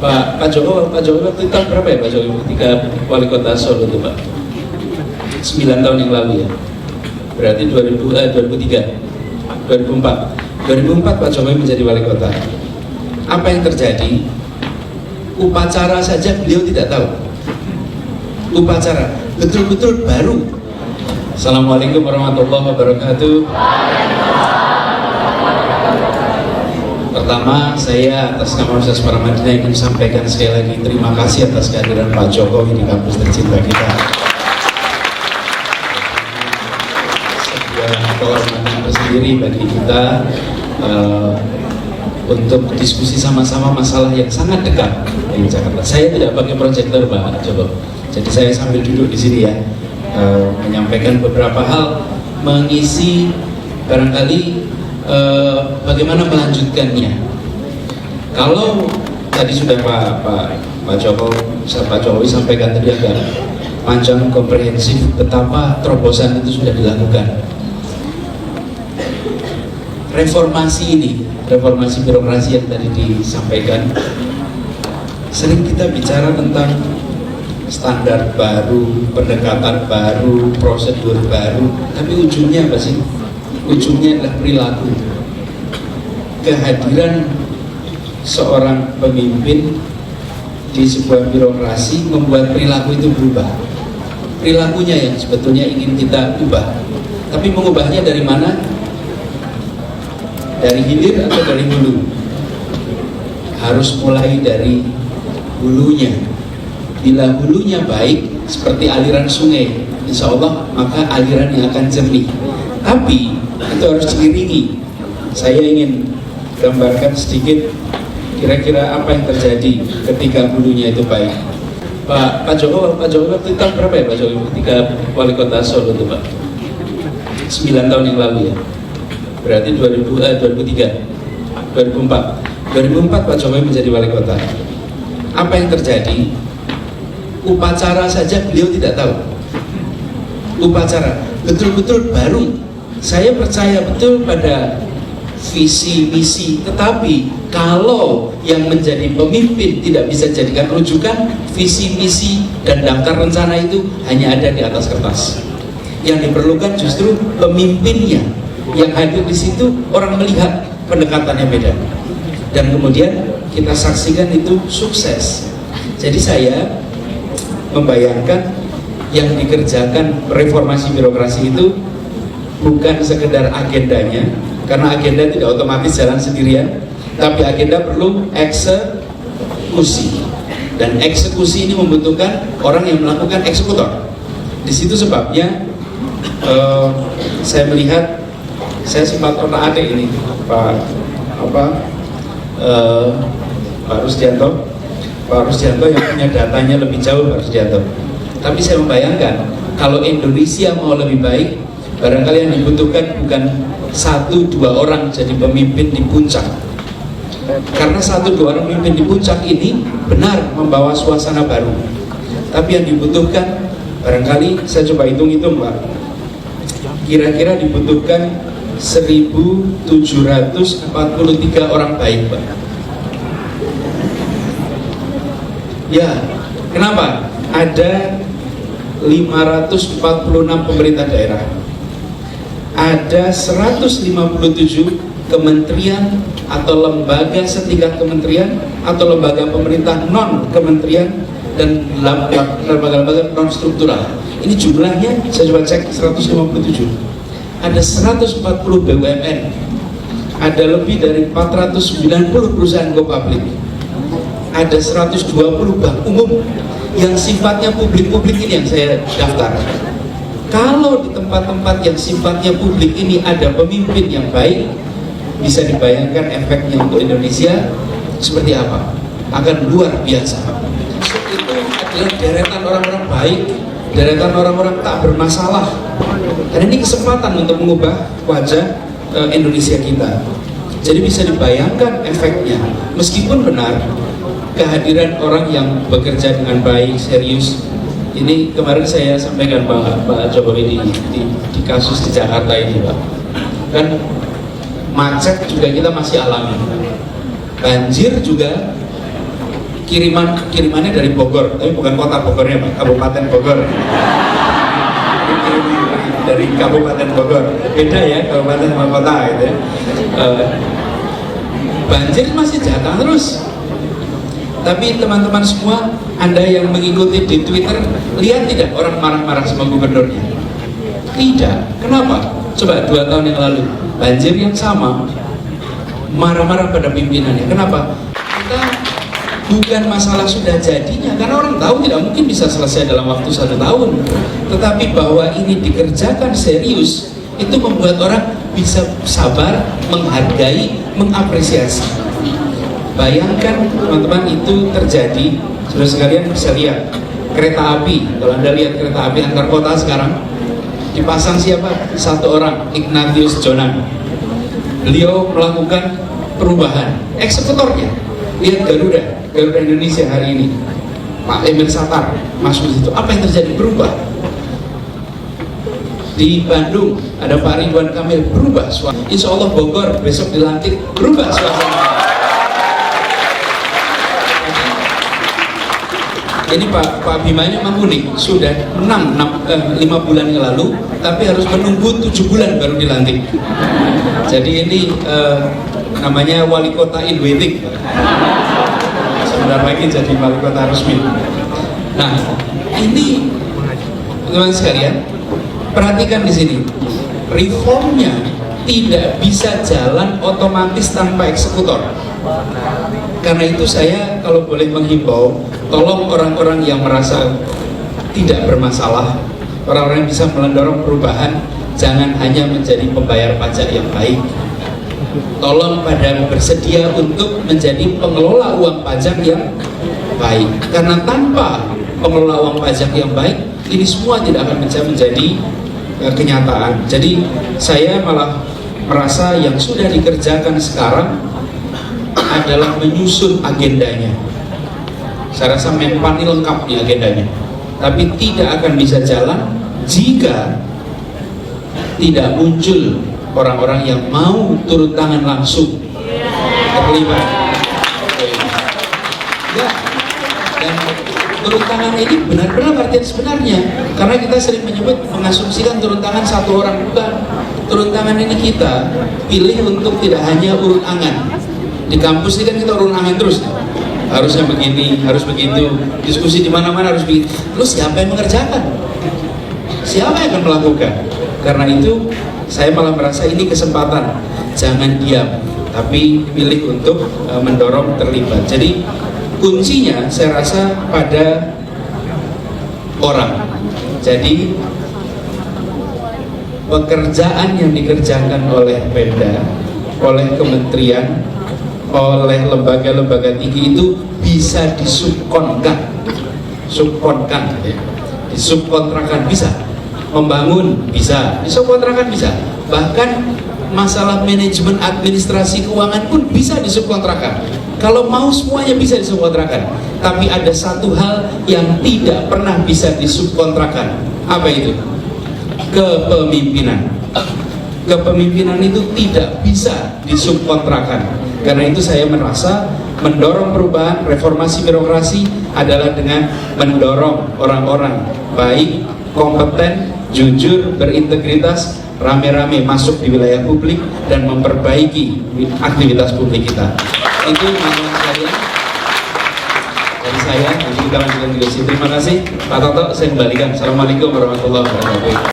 Pak Jokowi waktu itu tahun berapa ya Pak Jokowi ketika wali kota Solo itu Pak? 9 tahun yang lalu ya. Berarti 2003, 2004 Pak Jokowi menjadi wali kota. Apa yang terjadi? Upacara saja beliau tidak tahu. Upacara betul-betul baru. Assalamualaikum warahmatullahi wabarakatuh. Pertama, saya atas nama Universitas Paramadina ingin sampaikan sekali lagi terima kasih atas kehadiran Pak Jokowi di kampus tercinta kita. Sebuah kehormatan tersendiri bagi kita untuk diskusi sama-sama masalah yang sangat dekat di Jakarta. Saya tidak pakai proyektor Pak Jokowi, jadi saya sambil duduk di sini ya, menyampaikan beberapa hal, mengisi barangkali bagaimana melanjutkannya. Kalau tadi sudah Pak Jokowi sampaikan tadi agak panjang komprehensif betapa terobosan itu sudah dilakukan. Reformasi birokrasi yang tadi disampaikan, sering kita bicara tentang standar baru, pendekatan baru, prosedur baru, tapi ujungnya apa sih? Ujungnya adalah perilaku. Kehadiran seorang pemimpin di sebuah birokrasi membuat perilaku itu berubah. Perilakunya yang sebetulnya ingin kita ubah. Tapi mengubahnya dari mana? Dari hilir atau dari hulu? Harus mulai dari hulunya. Bila hulunya baik seperti aliran sungai, insya Allah maka alirannya akan jernih. Tapi itu harus diiringi. Saya ingin gambarkan sedikit kira-kira apa yang terjadi ketika hulunya itu baik. Pak Jokowi waktu itu tahun berapa ya Pak Jokowi ketika wali kota Solo itu Pak? 9 tahun yang lalu ya. Berarti 2003, 2004 Pak Jokowi menjadi wali kota. Apa yang terjadi? Upacara saja beliau tidak tahu. Upacara betul-betul baru. Saya percaya betul pada visi misi, tetapi kalau yang menjadi pemimpin tidak bisa jadikan rujukan, visi misi dan daftar rencana itu hanya ada di atas kertas. Yang diperlukan justru pemimpinnya. Yang hadir di situ orang melihat pendekatannya beda, dan kemudian kita saksikan itu sukses. Jadi saya membayangkan yang dikerjakan reformasi birokrasi itu bukan sekedar agendanya, karena agenda tidak otomatis jalan sendirian, tapi agenda perlu eksekusi, dan eksekusi ini membutuhkan orang yang melakukan eksekutor. Di situ sebabnya saya melihat, saya sempat otak-atik ini Pak Rusdianto yang punya datanya lebih jauh Pak Rusdianto. Tapi saya membayangkan kalau Indonesia mau lebih baik, barangkali yang dibutuhkan bukan 1-2 orang jadi pemimpin di puncak. Karena 1-2 orang pemimpin di puncak ini benar membawa suasana baru. Tapi yang dibutuhkan, barangkali saya coba hitung-hitung Pak, kira-kira dibutuhkan 1.743 orang baik Pak. Ya, kenapa? Ada 546 pemerintah daerah, ada 157 kementerian atau lembaga setingkat kementerian atau lembaga pemerintah non kementerian dan lembaga-lembaga non struktural. Ini jumlahnya saya coba cek 157. Ada 140 BUMN, ada lebih dari 490 perusahaan go public, ada 120 bank umum yang sifatnya publik-publik ini yang saya daftar. Kalau di tempat-tempat yang sifatnya publik ini ada pemimpin yang baik, bisa dibayangkan efeknya untuk Indonesia seperti apa? Akan luar biasa. Itu adalah deretan orang-orang baik, deretan orang-orang tak bermasalah. Dan ini kesempatan untuk mengubah wajah Indonesia kita. Jadi bisa dibayangkan efeknya. Meskipun benar kehadiran orang yang bekerja dengan baik, serius. Ini kemarin saya sampaikan Pak Jokowi di kasus di Jakarta ini Pak. Kan macet juga kita masih alami, banjir juga kirimannya dari Bogor, tapi bukan kota Bogornya Pak, Kabupaten Bogor. Dari Kabupaten Bogor, beda ya kabupaten sama kota gitu ya. Banjir masih datang terus. Tapi teman-teman semua, Anda yang mengikuti di Twitter, lihat tidak orang marah-marah sama gubernurnya? Tidak. Kenapa? Coba 2 tahun yang lalu, banjir yang sama, marah-marah pada pimpinannya. Kenapa? Kita bukan masalah sudah jadinya, karena orang tahu tidak mungkin bisa selesai dalam waktu 1 tahun. Tetapi bahwa ini dikerjakan serius, itu membuat orang bisa sabar, menghargai, mengapresiasi. Bayangkan teman-teman, itu terjadi, saudara sekalian bisa lihat kereta api. Kalau Anda lihat kereta api antar kota sekarang, dipasang siapa? 1 orang, Ignatius Jonan. Beliau melakukan perubahan, eksekutornya. Lihat Garuda Indonesia hari ini, Pak Emil Satar masuk di situ. Apa yang terjadi? Berubah. Di Bandung ada Pak Ridwan Kamil, berubah suasana. Insya Allah Bogor besok dilantik, berubah suasana. Ini Pak Bima ini memang unik, sudah menang 5 bulan yang lalu, tapi harus menunggu 7 bulan baru dilantik. Jadi ini namanya wali kota in waiting. Sebentar lagi jadi wali kota resmi. Nah, ini teman-teman sekalian, perhatikan di sini, reformnya tidak bisa jalan otomatis tanpa eksekutor. Karena itu saya kalau boleh menghimbau, tolong orang-orang yang merasa tidak bermasalah, orang-orang yang bisa mendorong perubahan, jangan hanya menjadi pembayar pajak yang baik. Tolong pada bersedia untuk menjadi pengelola uang pajak yang baik. Karena tanpa pengelola uang pajak yang baik, ini semua tidak akan bisa menjadi kenyataan. Jadi saya malah merasa yang sudah dikerjakan sekarang adalah menyusun agendanya. Saya rasa Menpan ini lengkap di agendanya, tapi tidak akan bisa jalan jika tidak muncul orang-orang yang mau turun tangan langsung terlibat. Ya, dan turun tangan ini benar-benar artinya sebenarnya, karena kita sering menyebut mengasumsikan turun tangan 1 orang, bukan. Turun tangan ini kita pilih untuk tidak hanya urun angan. Di kampus ini kan kita urun angan terus, harusnya begini, harus begitu, diskusi di mana-mana harus begitu. Terus siapa yang mengerjakan? Siapa yang akan melakukan? Karena itu saya malah merasa ini kesempatan, jangan diam, tapi pilih untuk mendorong terlibat. Jadi kuncinya saya rasa pada orang. Jadi pekerjaan yang dikerjakan oleh Pemda, oleh kementerian, oleh lembaga-lembaga tinggi itu bisa disubkonkan, ya. Disubkontrakan bisa, membangun bisa, disubkontrakan bisa, bahkan masalah manajemen administrasi keuangan pun bisa disubkontrakan. Kalau mau semuanya bisa disubkontrakan, tapi ada satu hal yang tidak pernah bisa disubkontrakan. Apa itu? Kepemimpinan. Kepemimpinan itu tidak bisa disubkontrakan. Karena itu saya merasa mendorong perubahan reformasi birokrasi adalah dengan mendorong orang-orang baik, kompeten, jujur, berintegritas, rame-rame masuk di wilayah publik dan memperbaiki aktivitas publik kita. Itu teman-teman sekalian dari saya. Nanti kita lanjutkan diskusi. Terima kasih Pak Toto, saya kembalikan. Assalamualaikum warahmatullahi wabarakatuh.